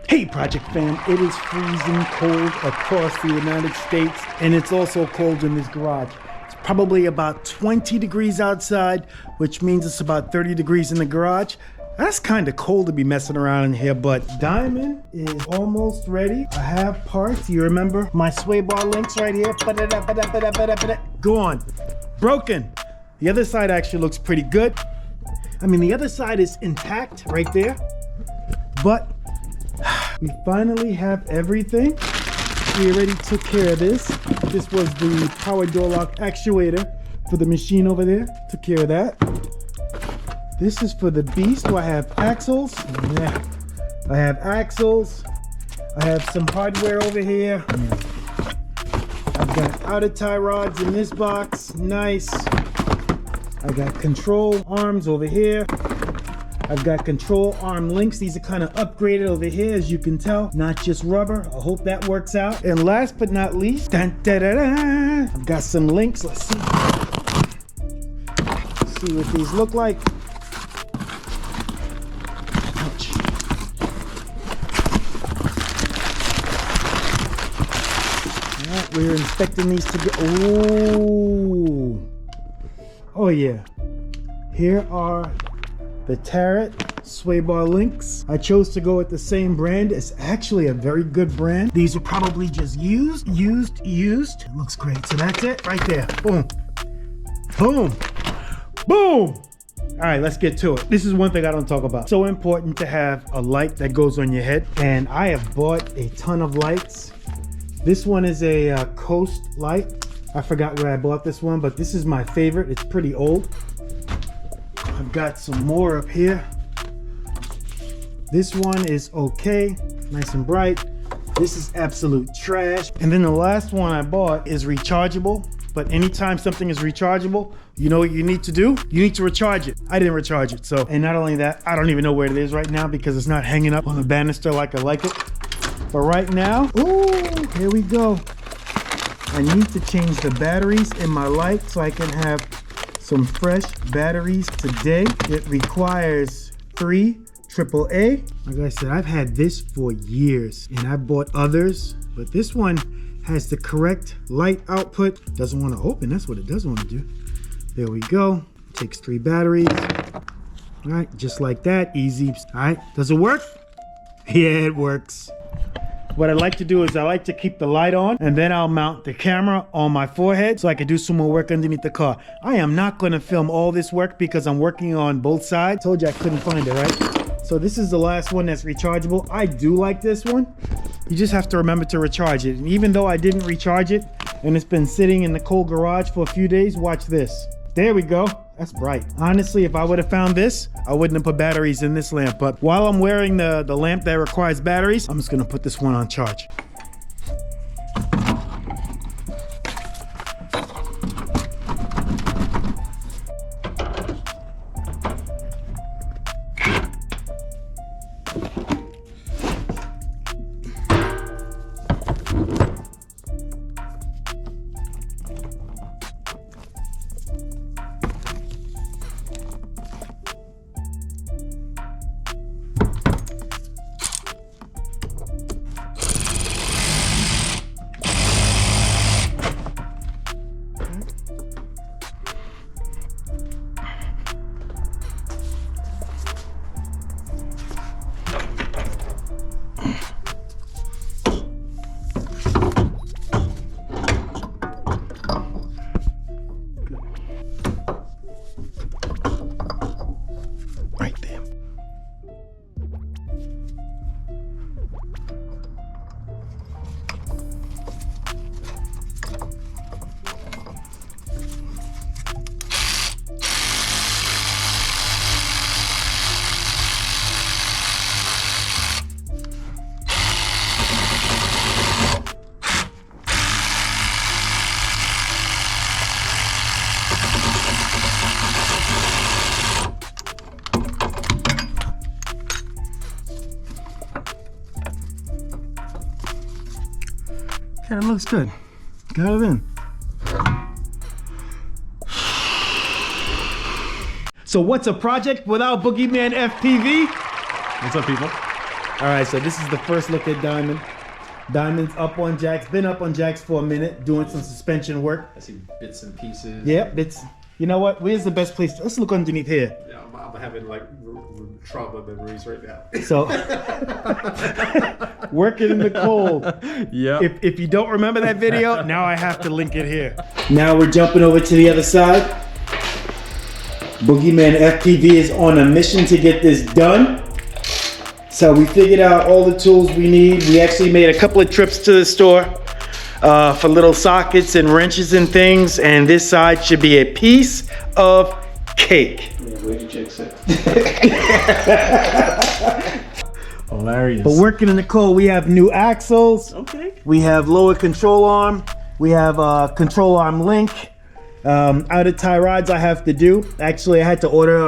Hey Project fam, it is freezing cold across the United States, and it's also cold in this garage. It's probably about 20 degrees outside, which means it's about 30 degrees in the garage. That's kind of cold to be messing around in here, but Diamond is almost ready. I have parts. You remember my sway bar links right here? Gone. Broken. The other side actually looks pretty good. I mean, the other side is intact right there, but we finally have everything. We already took care of this. This was the power door lock actuator for the machine over there. Took care of that. This is for the beast. Do I have axles? Yeah. I have axles. I have some hardware over here. I've got outer tie rods in this box. Nice. I got control arms over here. I've got control arm links. These are kind of upgraded over here, as you can tell. Not just rubber. I hope that works out. And last but not least, dun, da, da, da, I've got some links. Let's see. Let's see what these look like. Ouch. All right, we're inspecting these together. Ooh. Oh yeah. Here are the Tarot sway bar links. I chose to go with the same brand. It's actually a very good brand. These are probably just used. It looks great. So that's it right there. Boom. Boom. Boom. All right, let's get to it. This is one thing I don't talk about. So important to have a light that goes on your head. And I have bought a ton of lights. This one is a Coast light. I forgot where I bought this one, but this is my favorite. It's pretty old. I've got some more up here. This one is okay, nice and bright. This is absolute trash. And then the last one I bought is rechargeable. But anytime something is rechargeable, you know what you need to do? You need to recharge it. I didn't recharge it, so. And not only that, I don't even know where it is right now because it's not hanging up on the banister like I like it. But right now, ooh, here we go. I need to change the batteries in my light so I can have some fresh batteries today. It requires 3 AAA. Like I said, I've had this for years and I've bought others, but this one has the correct light output. Doesn't want to open, that's what it doesn't want to do. There we go. Takes 3 batteries. All right, just like that, easy. All right, does it work? Yeah, it works. What I like to do is I like to keep the light on and then I'll mount the camera on my forehead so I can do some more work underneath the car. I am not going to film all this work because I'm working on both sides. Told you I couldn't find it, right? So this is the last one that's rechargeable. I do like this one. You just have to remember to recharge it. And even though I didn't recharge it and it's been sitting in the cold garage for a few days, watch this. There we go. That's bright. Honestly, if I would have found this, I wouldn't have put batteries in this lamp. But while I'm wearing the lamp that requires batteries, I'm just gonna put this one on charge. Yeah, it looks good. Got it in. So what's a project without Boogeyman FPV? What's up, people? All right, so this is the first look at Diamond. Diamond's up on jacks, been up on jacks for a minute, doing some suspension work. I see bits and pieces. Yeah, bits. You know what? Where's the best place? Let's look underneath here. Yeah, I'm having like trauma memories right now. So, working in the cold. Yeah. If you don't remember that video, now I have to link it here. Now we're jumping over to the other side. Boogeyman FPV is on a mission to get this done. So we figured out all the tools we need. We actually made a couple of trips to the store for little sockets and wrenches and things. And this side should be a piece of cake. Yeah, way to jinx it. Hilarious. But working in the cold, we have new axles. Okay. We have lower control arm. We have control arm link. Out of tie rods I have to do. Actually, I had to order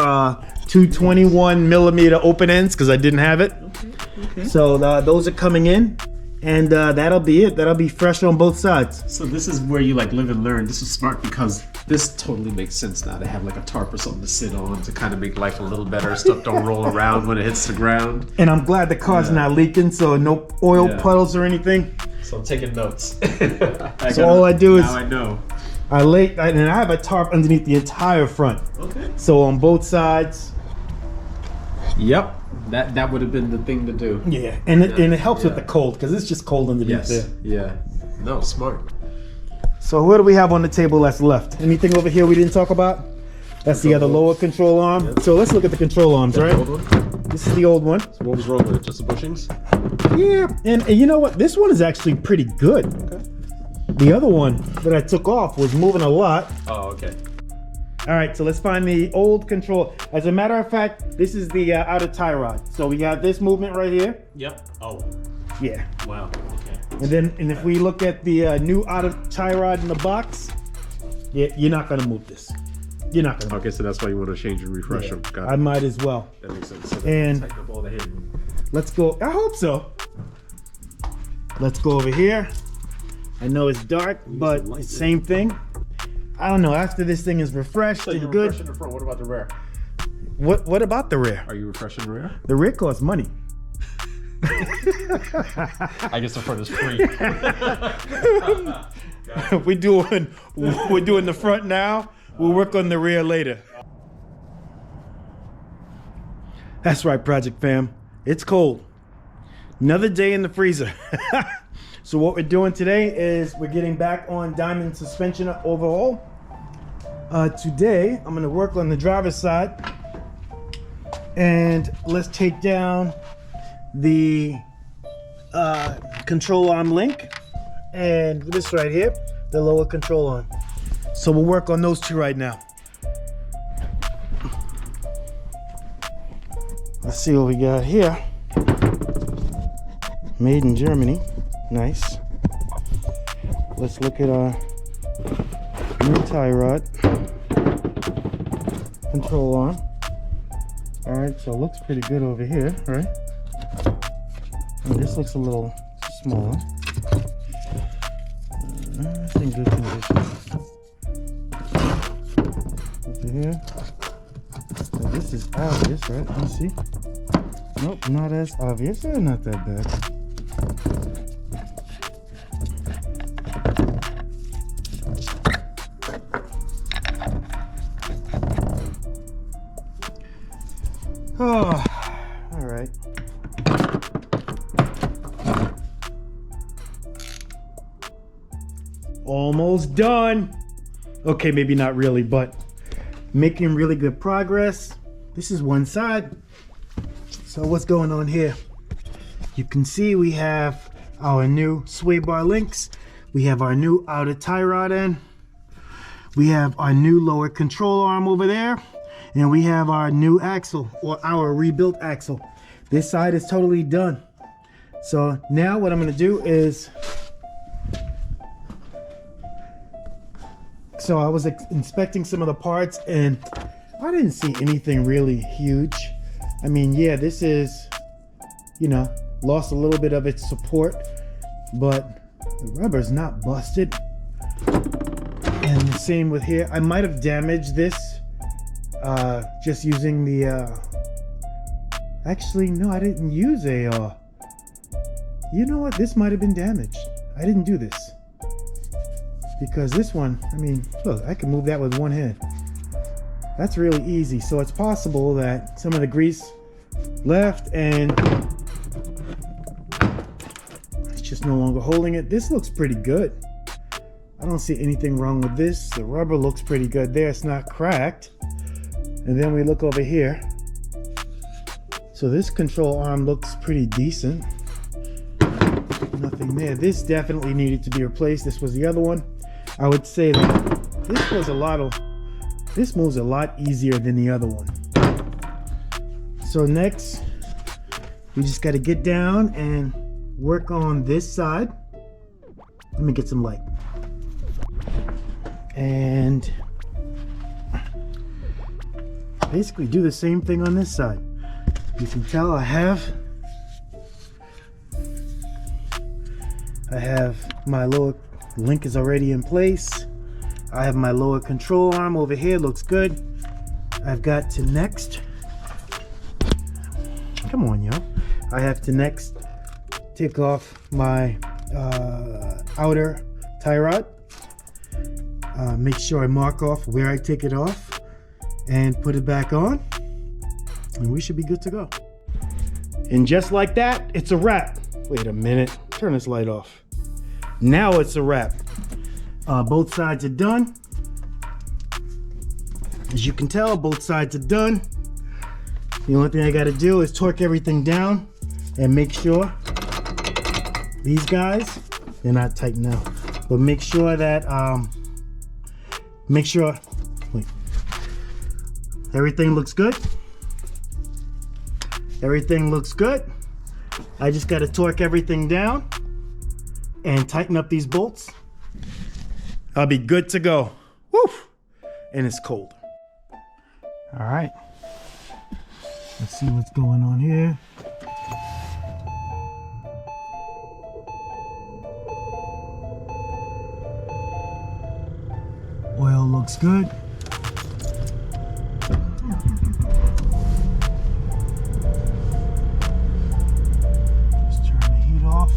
221 millimeter open ends because I didn't have it. Okay. So those are coming in, and that'll be it. That'll be fresh on both sides. So this is where you like live and learn. This is smart because this totally makes sense now to have like a tarp or something to sit on to kind of make life a little better. Stuff don't roll around when it hits the ground. And I'm glad the car's not leaking, so no oil puddles or anything. So I'm taking notes. So all I do is now I know. and I have a tarp underneath the entire front. Okay. So on both sides. Yep. That would have been the thing to do. Yeah, and it helps with the cold because it's just cold underneath there. Yeah. No, smart. So what do we have on the table that's left? Anything over here we didn't talk about? That's the other lower control arm. Yep. So let's look at the control arms, right? The old one? This is the old one. So what was wrong with it? Just the bushings? Yeah, and you know what? This one is actually pretty good. Okay. The other one that I took off was moving a lot. Oh, okay. All right, so let's find the old control. As a matter of fact, this is the outer tie rod. So we got this movement right here. Yep. Oh. Yeah. Wow. Okay. And if we look at the new outer tie rod in the box, yeah, you're not gonna move this. You're not gonna. Okay, so that's why you want to change and refresh them. Got it. I might as well. That makes sense. So And tighten up all the hidden. let's go. I hope so. Let's go over here. I know it's dark, but it's the same thing. I don't know. After this thing is refreshed So and you're good. refreshing the front. What about the rear? What about the rear? Are you refreshing the rear? The rear costs money. I guess the front is free. We're doing the front now. We'll work on the rear later. That's right, Project Fam. It's cold. Another day in the freezer. So what we're doing today is we're getting back on Diamond suspension overhaul. Today, I'm gonna work on the driver's side. And let's take down the control arm link. And this right here, the lower control arm. So we'll work on those two right now. Let's see what we got here. Made in Germany. Nice. Let's look at our new tie rod. Control arm. Alright, so it looks pretty good over here, right? And this looks a little smaller. It's in good condition. Over here. So this is obvious, right? Let me see. Nope, not as obvious. Not that bad. Oh, all right. Almost done. Okay, maybe not really, but making really good progress. This is one side. So what's going on here? You can see we have our new sway bar links. We have our new outer tie rod end. We have our new lower control arm over there. And we have our new axle, or our rebuilt axle. This side is totally done. So now what I'm gonna do is, so I was inspecting some of the parts and I didn't see anything really huge. I mean, yeah, this is, you know, lost a little bit of its support, but the rubber's not busted. And the same with here. I might have damaged this just using the actually no, I didn't use a You know what? This might have been damaged. I didn't do this. Because this one, I mean, look, I can move that with one hand. That's really easy. So it's possible that some of the grease left and it's just no longer holding it. This looks pretty good. I don't see anything wrong with this. The rubber looks pretty good there. It's not cracked. And then we look over here. So this control arm looks pretty decent. Nothing there. This definitely needed to be replaced. This was the other one. I would say that this moves a lot easier than the other one. So next, we just got to get down and work on this side. Let me get some light. And basically do the same thing on this side. You can tell I have my lower link is already in place. I have my lower control arm over here, looks good. I've got to next, come on yo. I have to next take off my outer tie rod. Make sure I mark off where I take it off and put it back on, and we should be good to go. And just like that, it's a wrap. Wait a minute, turn this light off. Now it's a wrap. Both sides are done. As you can tell, both sides are done. The only thing I gotta do is torque everything down and make sure these guys, they're not tight now, but make sure that, wait, everything looks good. Everything looks good. I just gotta torque everything down and tighten up these bolts. I'll be good to go. Woo! And it's cold. All right. Let's see what's going on here. Oil looks good. Just turn the heat off.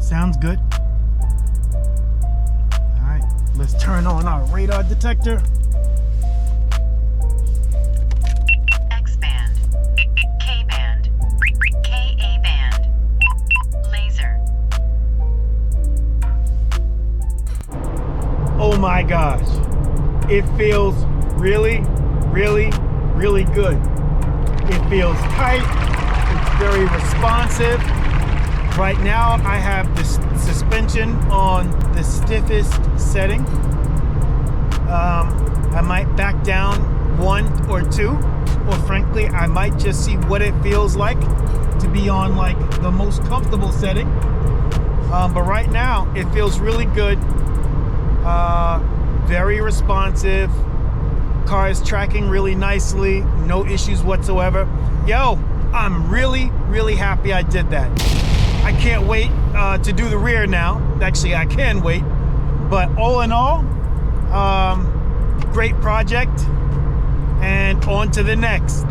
Sounds good. All right, let's turn on our radar detector. X band, K band, KA band, laser. Oh my gosh, it feels really, really, really good. It feels tight, it's very responsive. Right now I have the suspension on the stiffest setting. I might back down 1 or 2, or frankly I might just see what it feels like to be on like the most comfortable setting. But right now it feels really good. Very responsive. Car is tracking really nicely, no issues whatsoever. Yo, I'm really, really happy I did that. I can't wait to do the rear now. Actually, I can wait. But all in all, great project. And on to the next.